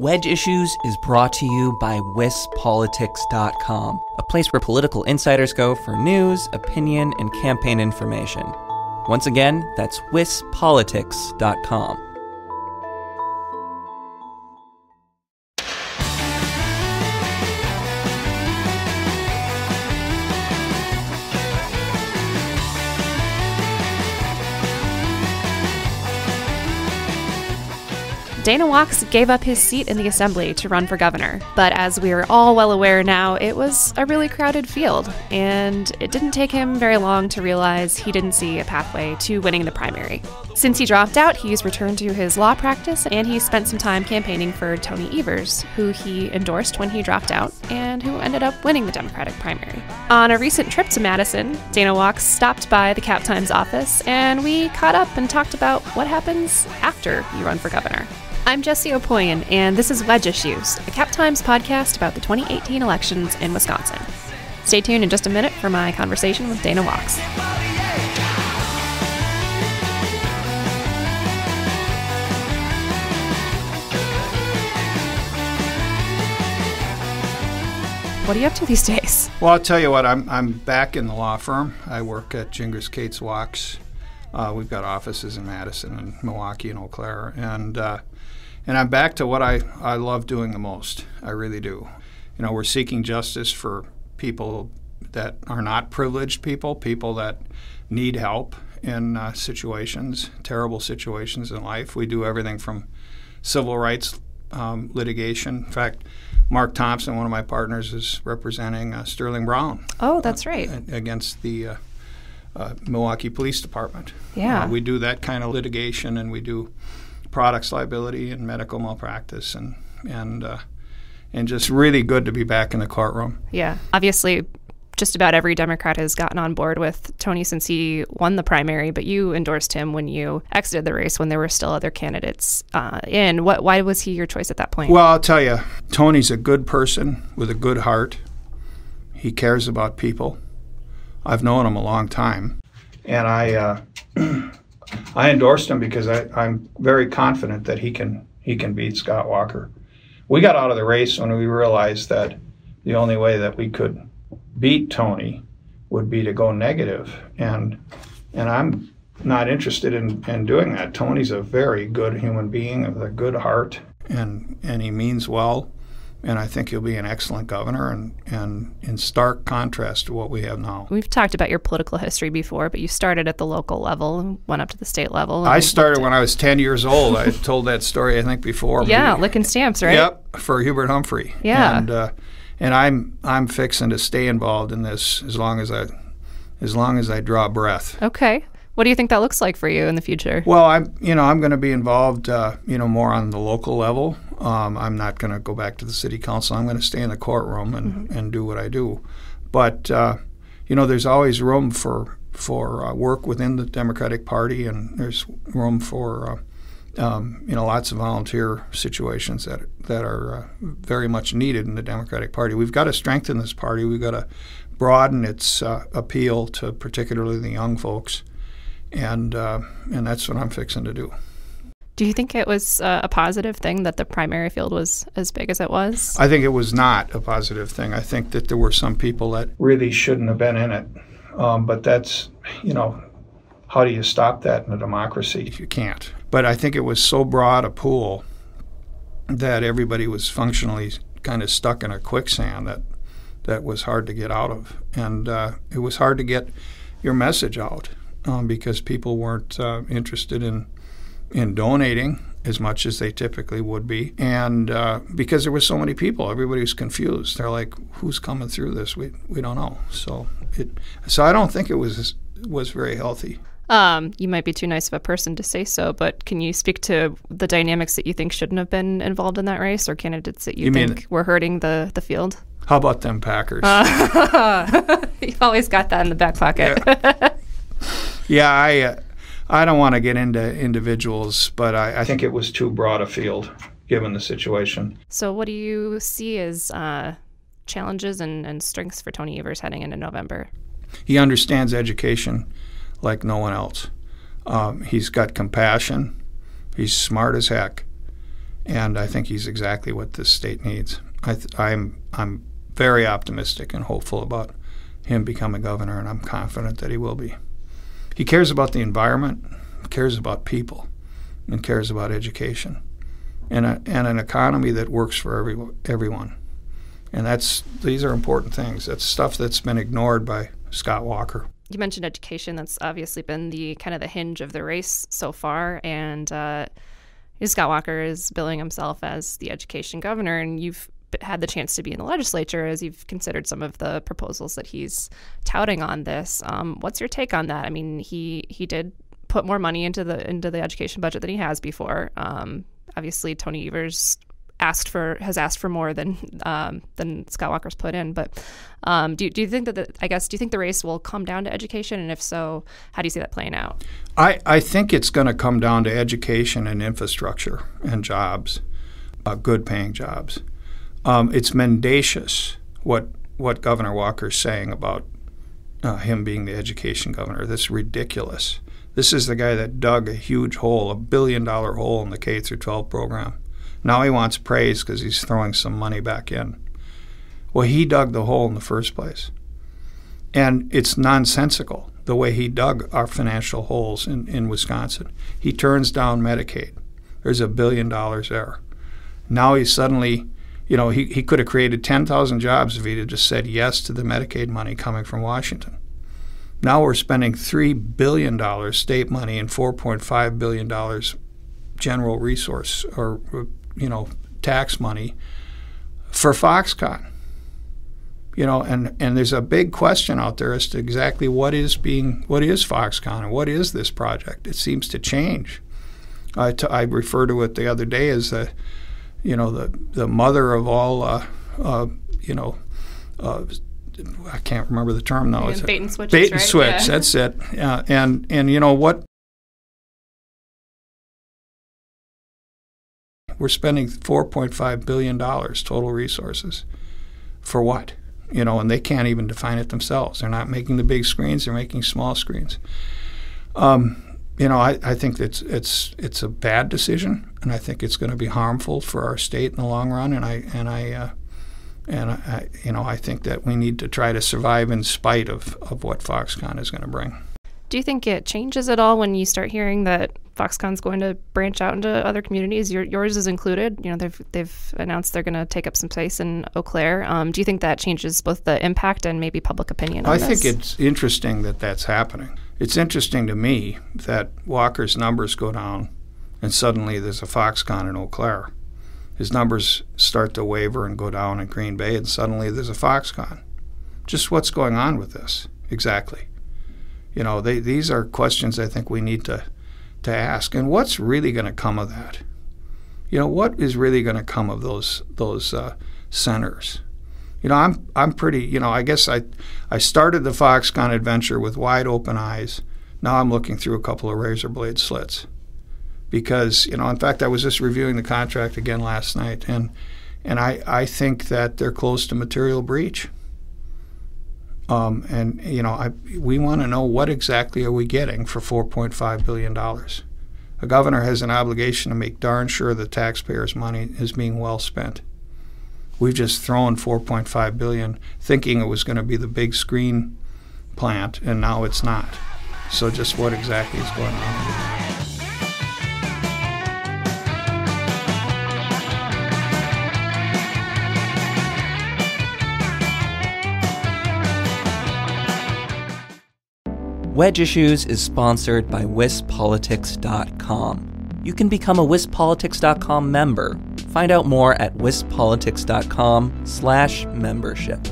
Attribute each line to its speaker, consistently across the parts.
Speaker 1: Wedge Issues is brought to you by wispolitics.com, a place where political insiders go for news, opinion, and campaign information. Once again, that's wispolitics.com.
Speaker 2: Dana Wachs gave up his seat in the assembly to run for governor, but as we are all well aware now, it was a really crowded field, and it didn't take him very long to realize he didn't see a pathway to winning the primary. Since he dropped out, he's returned to his law practice, and he spent some time campaigning for Tony Evers, who he endorsed when he dropped out, and who ended up winning the Democratic primary. On a recent trip to Madison, Dana Wachs stopped by the Cap Times office, and we caught up and talked about what happens after you run for governor. I'm Jesse Opoyan, and this is Wedge Issues, a Cap Times podcast about the 2018 elections in Wisconsin. Stay tuned in just a minute for my conversation with Dana Wachs. What are you up to these days?
Speaker 3: Well, I'll tell you what, I'm back in the law firm. I work at Gingras Cates Wachs. We've got offices in Madison and Milwaukee and Eau Claire, and I'm back to what I love doing the most. I really do. You know, we're seeking justice for people that are not privileged people that need help in situations, terrible situations in life. We do everything from civil rights litigation. In fact, Mark Thompson, one of my partners, is representing Sterling Brown.
Speaker 2: Oh, that's right.
Speaker 3: Against the Milwaukee Police Department.
Speaker 2: Yeah.
Speaker 3: We do that kind of litigation, and we do products liability and medical malpractice, and just really good to be back in the courtroom.
Speaker 2: Yeah. Obviously, just about every Democrat has gotten on board with Tony since he won the primary, but you endorsed him when you exited the race when there were still other candidates in. Why was he your choice at that point?
Speaker 3: Well, I'll tell you, Tony's a good person with a good heart. He cares about people. I've known him a long time, and I endorsed him because I'm very confident that he can beat Scott Walker. We got out of the race when we realized that the only way that we could beat Tony would be to go negative, and I'm not interested in doing that. Tony's a very good human being with a good heart, and he means well. And I think he'll be an excellent governor, and in stark contrast to what we have now.
Speaker 2: We've talked about your political history before, but you started at the local level and went up to the state level.
Speaker 3: I started when I was 10 years old. I told that story, I think, before.
Speaker 2: Yeah, licking stamps, right?
Speaker 3: Yep, for Hubert Humphrey.
Speaker 2: Yeah.
Speaker 3: And I'm fixing to stay involved in this as long as I draw breath.
Speaker 2: Okay. What do you think that looks like for you in the future?
Speaker 3: Well, I'm going to be involved, more on the local level. I'm not going to go back to the city council. I'm going to stay in the courtroom and do what I do. But there's always room for work within the Democratic Party, and there's room for lots of volunteer situations that are very much needed in the Democratic Party. We've got to strengthen this party. We've got to broaden its appeal to particularly the young folks. And that's what I'm fixing to do.
Speaker 2: Do you think it was a positive thing that the primary field was as big as it was?
Speaker 3: I think it was not a positive thing. I think that there were some people that really shouldn't have been in it. But that's, how do you stop that in a democracy if you can't? But I think it was so broad a pool that everybody was functionally kind of stuck in a quicksand that was hard to get out of. And it was hard to get your message out. Because people weren't interested in donating as much as they typically would be, and because there were so many people, everybody was confused. They're like, "Who's coming through this? We don't know." So I don't think it was very healthy.
Speaker 2: You might be too nice of a person to say so, but can you speak to the dynamics that you think shouldn't have been involved in that race, or candidates that you think were hurting the field?
Speaker 3: How about them Packers?
Speaker 2: You've always got that in the back pocket.
Speaker 3: Yeah. Yeah, I don't want to get into individuals, but I think it was too broad a field given the situation.
Speaker 2: So what do you see as challenges and strengths for Tony Evers heading into November?
Speaker 3: He understands education like no one else. He's got compassion. He's smart as heck. And I think he's exactly what this state needs. I'm very optimistic and hopeful about him becoming governor, and I'm confident that he will be. He cares about the environment, cares about people, and cares about education, and an economy that works for everyone. And these are important things. That's stuff that's been ignored by Scott Walker.
Speaker 2: You mentioned education. That's obviously been the kind of the hinge of the race so far, and Scott Walker is billing himself as the education governor, and you've had the chance to be in the legislature as you've considered some of the proposals that he's touting on this. What's your take on that? I mean, he did put more money into the education budget than he has before. Obviously, Tony Evers has asked for more than Scott Walker's put in. But do you think that do you think the race will come down to education? And if so, how do you see that playing out?
Speaker 3: I think it's going to come down to education and infrastructure and jobs, good paying jobs. It's mendacious what Governor Walker's saying about him being the education governor. That's ridiculous. This is the guy that dug a huge hole, $1 billion hole in the K through 12 program. Now he wants praise because he's throwing some money back in. Well, he dug the hole in the first place. And it's nonsensical the way he dug our financial holes in Wisconsin. He turns down Medicaid. There's $1 billion there. Now he's suddenly, he could have created 10,000 jobs if he'd have just said yes to the Medicaid money coming from Washington. Now we're spending $3 billion state money and $4.5 billion general resource or tax money for Foxconn. And there's a big question out there as to exactly what is Foxconn and what is this project. It seems to change. I refer to it the other day as the mother of all I can't remember the term now.
Speaker 2: Bait and switches,
Speaker 3: Bait and
Speaker 2: right?
Speaker 3: switch,
Speaker 2: Yeah.
Speaker 3: That's it. And you know what? We're spending $4.5 billion total resources. For what? And they can't even define it themselves. They're not making the big screens. They're making small screens. I think that it's a bad decision, and I think it's going to be harmful for our state in the long run. And I think that we need to try to survive in spite of what Foxconn is going to bring.
Speaker 2: Do you think it changes at all when you start hearing that Foxconn's going to branch out into other communities? Yours is included. They've announced they're going to take up some space in Eau Claire. Do you think that changes both the impact and maybe public opinion on this?
Speaker 3: I think it's interesting that that's happening. It's interesting to me that Walker's numbers go down and suddenly there's a Foxconn in Eau Claire. His numbers start to waver and go down in Green Bay and suddenly there's a Foxconn. Just what's going on with this exactly? These are questions I think we need to ask. And what's really going to come of that? What is really going to come of those centers? I'm pretty, I guess I started the Foxconn adventure with wide open eyes. Now I'm looking through a couple of razor blade slits. Because, in fact, I was just reviewing the contract again last night, and I think that they're close to material breach. We want to know what exactly are we getting for $4.5 billion. A governor has an obligation to make darn sure the taxpayers' money is being well spent. We've just thrown $4.5 billion thinking it was going to be the big screen plant, and now it's not. So just what exactly is going on?
Speaker 1: Wedge Issues is sponsored by wispolitics.com. You can become a wispolitics.com member. Find out more at wispolitics.com/membership.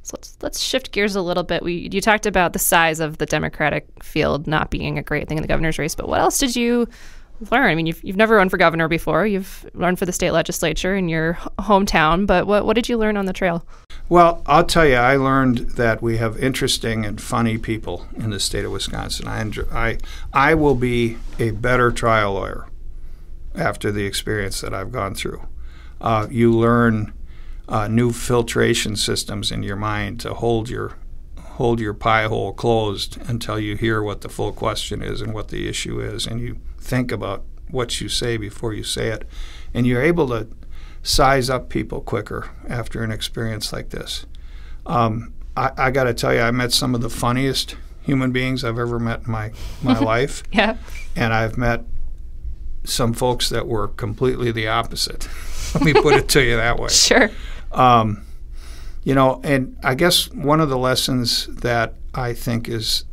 Speaker 2: So let's shift gears a little bit. You talked about the size of the Democratic field not being a great thing in the governor's race, but what else did you learn? I mean, you've never run for governor before. You've run for the state legislature in your hometown, but what did you learn on the trail?
Speaker 3: Well, I'll tell you, I learned that we have interesting and funny people in the state of Wisconsin. I will be a better trial lawyer after the experience that I've gone through. You learn new filtration systems in your mind to hold your pie hole closed until you hear what the full question is and what the issue is, and you think about what you say before you say it. And you're able to size up people quicker after an experience like this. I got to tell you, I met some of the funniest human beings I've ever met in my life.
Speaker 2: Yeah.
Speaker 3: And I've met some folks that were completely the opposite. Let me put it to you that way.
Speaker 2: Sure.
Speaker 3: You know, and I guess one of the lessons that I think is,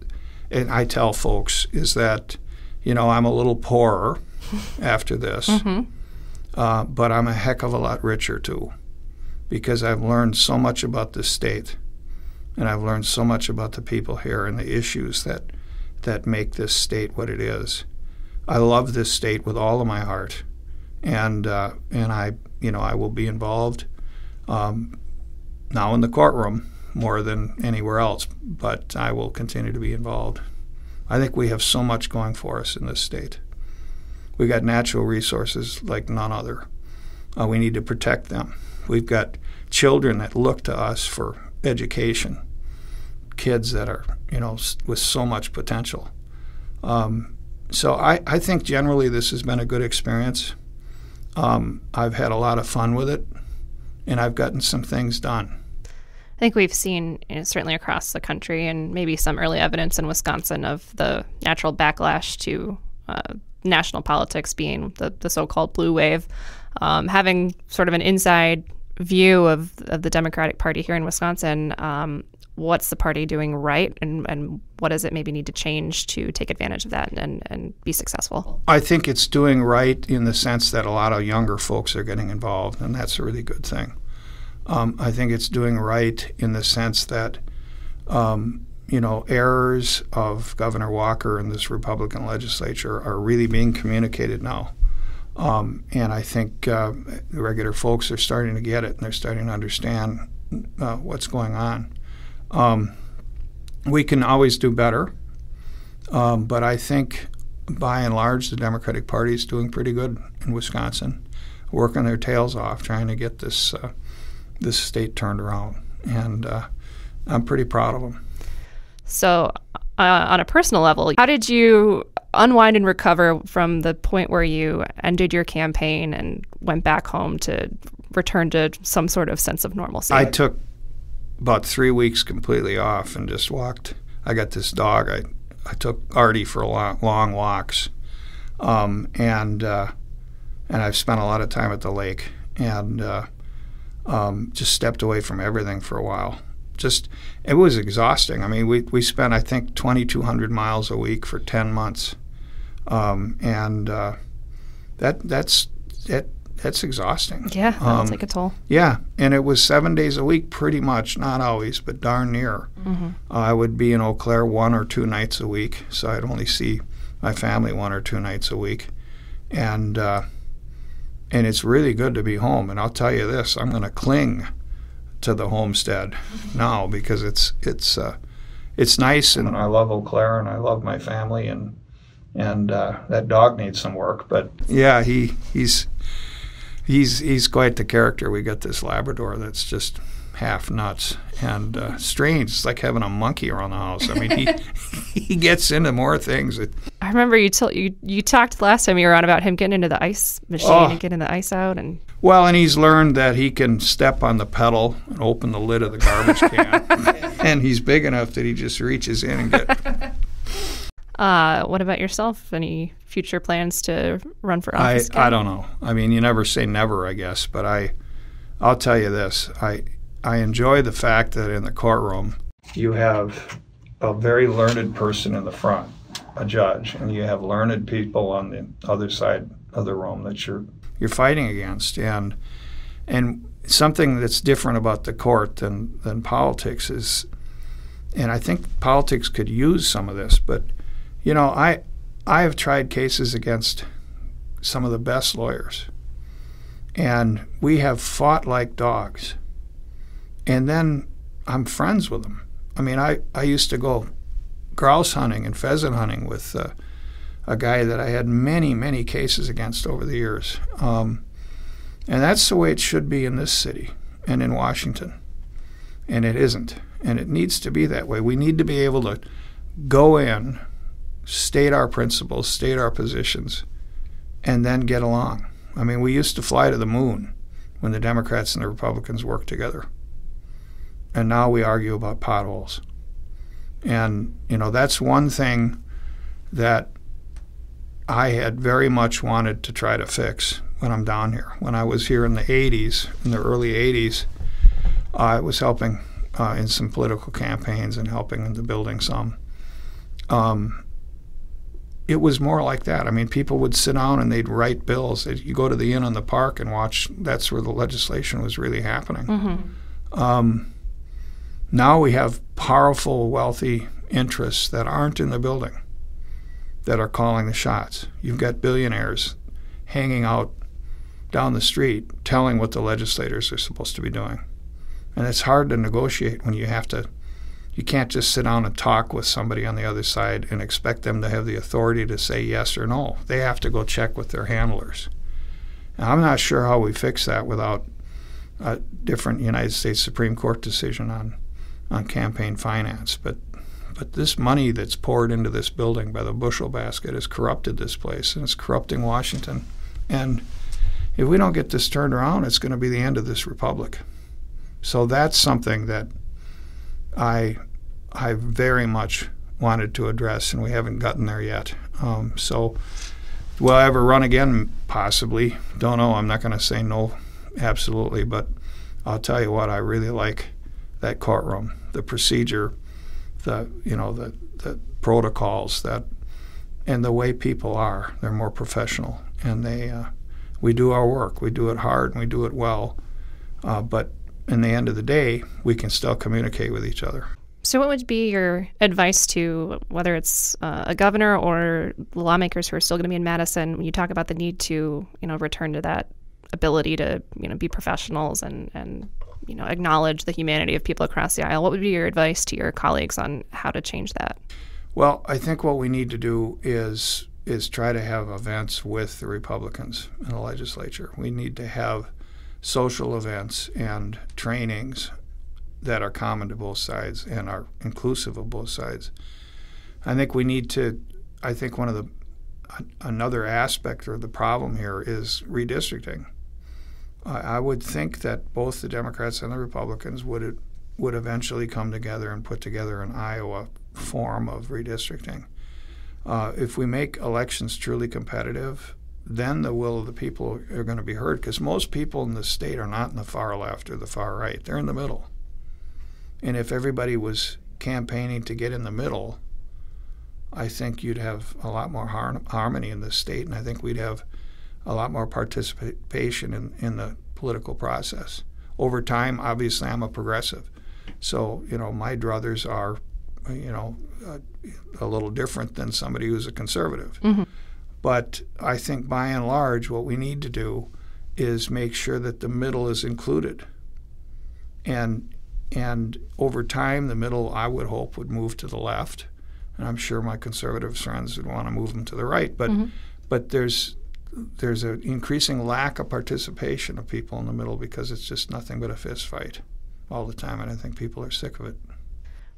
Speaker 3: and I tell folks, is that, you know, I'm a little poorer after this, but I'm a heck of a lot richer too, because I've learned so much about this state, and I've learned so much about the people here and the issues that make this state what it is. I love this state with all of my heart, and I, you know, I will be involved now in the courtroom more than anywhere else, but I will continue to be involved. I think we have so much going for us in this state. We've got natural resources like none other. We need to protect them. We've got children that look to us for education, kids that are, you know, with so much potential. So I think generally this has been a good experience. I've had a lot of fun with it, and I've gotten some things done.
Speaker 2: I think we've seen, you know, certainly across the country and maybe some early evidence in Wisconsin of the natural backlash to national politics being the so-called blue wave. Having sort of an inside view of the Democratic Party here in Wisconsin, what's the party doing right, and what does it maybe need to change to take advantage of that and be successful?
Speaker 3: I think it's doing right in the sense that a lot of younger folks are getting involved, and that's a really good thing. I think it's doing right in the sense that, you know, errors of Governor Walker and this Republican legislature are really being communicated now. And I think the regular folks are starting to get it, and they're starting to understand what's going on. We can always do better, but I think by and large the Democratic Party is doing pretty good in Wisconsin, working their tails off trying to get this state turned around, and I'm pretty proud of them.
Speaker 2: So on a personal level, how did you unwind and recover from the point where you ended your campaign and went back home to return to some sort of sense of normalcy?
Speaker 3: I took about 3 weeks completely off and just walked. I got this dog. I took Artie for long walks, and I've spent a lot of time at the lake, and just stepped away from everything for a while. It was exhausting. I mean, we spent, I think, 2,200 miles a week for 10 months, and that's exhausting.
Speaker 2: Yeah, that'll take a toll.
Speaker 3: Yeah, and it was 7 days a week pretty much, not always, but darn near. I would be in Eau Claire 1 or 2 nights a week, so I'd only see my family 1 or 2 nights a week. And it's really good to be home. And I'll tell you this, I'm going to cling to the homestead now because it's nice, and I love Eau Claire, and I love my family, and that dog needs some work. But yeah, he's quite the character. We got this Labrador that's just half nuts and strange. It's like having a monkey around the house. I mean, he gets into more things.
Speaker 2: I remember you talked last time you were on about him getting into the ice machine and getting the ice out.
Speaker 3: Well, and he's learned that he can step on the pedal and open the lid of the garbage can. And he's big enough that he just reaches in and gets...
Speaker 2: What about yourself? Any future plans to run for office?
Speaker 3: I don't know. I mean, you never say never, I guess. But I'll tell you this. I enjoy the fact that in the courtroom you have a very learned person in the front, a judge, and you have learned people on the other side of the room that you're fighting against. And something that's different about the court than politics is, and I think politics could use some of this, but you know, I have tried cases against some of the best lawyers, and we have fought like dogs. And then I'm friends with them. I mean, I used to go grouse hunting and pheasant hunting with a guy that I had many, many cases against over the years. And that's the way it should be in this city and in Washington. And it isn't. And it needs to be that way. We need to be able to go in, state our principles, state our positions, and then get along. I mean, we used to fly to the moon when the Democrats and the Republicans worked together. And now we argue about potholes. And, that's one thing that I had very much wanted to try to fix when I'm down here. When I was here in the early 80s, I was helping in some political campaigns and helping in the building some. It was more like that. I mean, people would sit down and they'd write bills. You go to the Inn on the Park and watch. That's where the legislation was really happening.
Speaker 2: Mm-hmm.
Speaker 3: Now we have powerful, wealthy interests that aren't in the building that are calling the shots. You've got billionaires hanging out down the street telling what the legislators are supposed to be doing. And it's hard to negotiate when you can't just sit down and talk with somebody on the other side and expect them to have the authority to say yes or no. They have to go check with their handlers. Now, I'm not sure how we fix that without a different United States Supreme Court decision on campaign finance. But this money that's poured into this building by the bushel basket has corrupted this place, and it's corrupting Washington. And if we don't get this turned around, it's going to be the end of this republic. So that's something that I very much wanted to address, and we haven't gotten there yet. So will I ever run again? Possibly. Don't know. I'm not going to say no, absolutely. But I'll tell you what, I really like that courtroom, the procedure, the protocols, and the way people are. They're more professional, and we do our work. We do it hard, and we do it well. But in the end of the day, we can still communicate with each other.
Speaker 2: So what would be your advice to whether it's a governor or lawmakers who are still going to be in Madison when you talk about the need to, return to that ability to, be professionals and acknowledge the humanity of people across the aisle? What would be your advice to your colleagues on how to change that?
Speaker 3: Well, I think what we need to do is try to have events with the Republicans in the legislature. We need to have social events and trainings that are common to both sides and are inclusive of both sides. I think another aspect of the problem here is redistricting. I would think that both the Democrats and the Republicans would eventually come together and put together an Iowa form of redistricting. If we make elections truly competitive, then the will of the people are going to be heard, because most people in the state are not in the far left or the far right. They're in the middle. And if everybody was campaigning to get in the middle, I think you'd have a lot more harmony in the state, and I think we'd have a lot more participation in the political process. Over time, obviously, I'm a progressive. So, my druthers are, a little different than somebody who's a conservative.
Speaker 2: Mm-hmm.
Speaker 3: But I think by and large what we need to do is make sure that the middle is included. And over time, the middle, I would hope, would move to the left. And I'm sure my conservative friends would want to move them to the right. But
Speaker 2: mm-hmm.
Speaker 3: but there's an increasing lack of participation of people in the middle because it's just nothing but a fist fight all the time. And I think people are sick of it.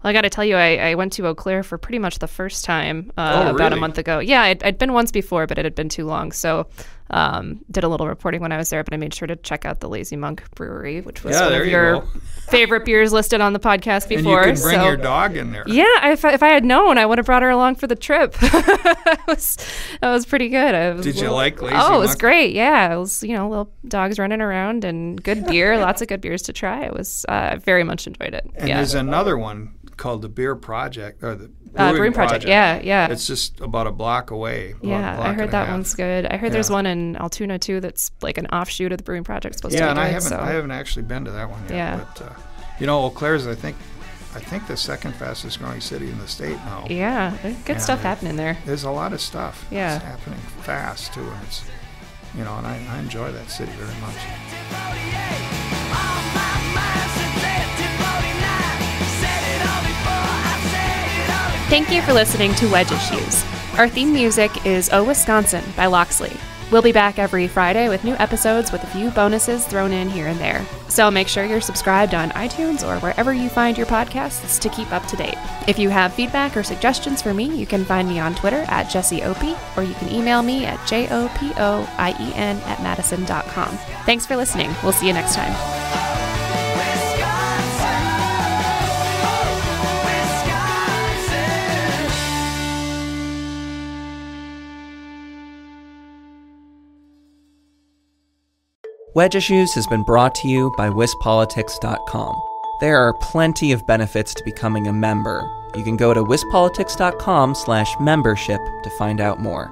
Speaker 2: Well, I got to tell you, I went to Eau Claire for pretty much the first time
Speaker 3: really?
Speaker 2: About a month ago. Yeah, I'd been once before, but it had been too long. So did a little reporting when I was there, but I made sure to check out the Lazy Monk Brewery, which was one of your favorite beers listed on the podcast before.
Speaker 3: And you can bring your dog in there.
Speaker 2: Yeah, if I had known, I would have brought her along for the trip. That was pretty good.
Speaker 3: Did you like Lazy
Speaker 2: Monk? Oh, it was
Speaker 3: Monk?
Speaker 2: great. Yeah, it was, little dogs running around and good beer, lots of good beers to try. It was, I very much enjoyed it.
Speaker 3: And there's another one called the Beer Project, or the
Speaker 2: Brewing Project. Yeah.
Speaker 3: It's just about a block away.
Speaker 2: Yeah, I heard that one's good. I heard there's one in Altoona too that's like an offshoot of the Brewing Project. Supposed to be good,
Speaker 3: I haven't actually been to that one yet.
Speaker 2: Yeah.
Speaker 3: But Eau Claire's, I think the second fastest growing city in the state now.
Speaker 2: Yeah, there's good stuff happening there.
Speaker 3: There's a lot of stuff.
Speaker 2: Yeah.
Speaker 3: It's happening fast too, and it's and I enjoy that city very much.
Speaker 2: Thank you for listening to Wedge Issues. Our theme music is Oh Wisconsin by Loxley. We'll be back every Friday with new episodes with a few bonuses thrown in here and there. So make sure you're subscribed on iTunes or wherever you find your podcasts to keep up to date. If you have feedback or suggestions for me, you can find me on Twitter at JessieOpie, or you can email me at jopoien@madison.com. Thanks for listening. We'll see you next time.
Speaker 1: Wedge Issues has been brought to you by wispolitics.com. There are plenty of benefits to becoming a member. You can go to wispolitics.com/membership to find out more.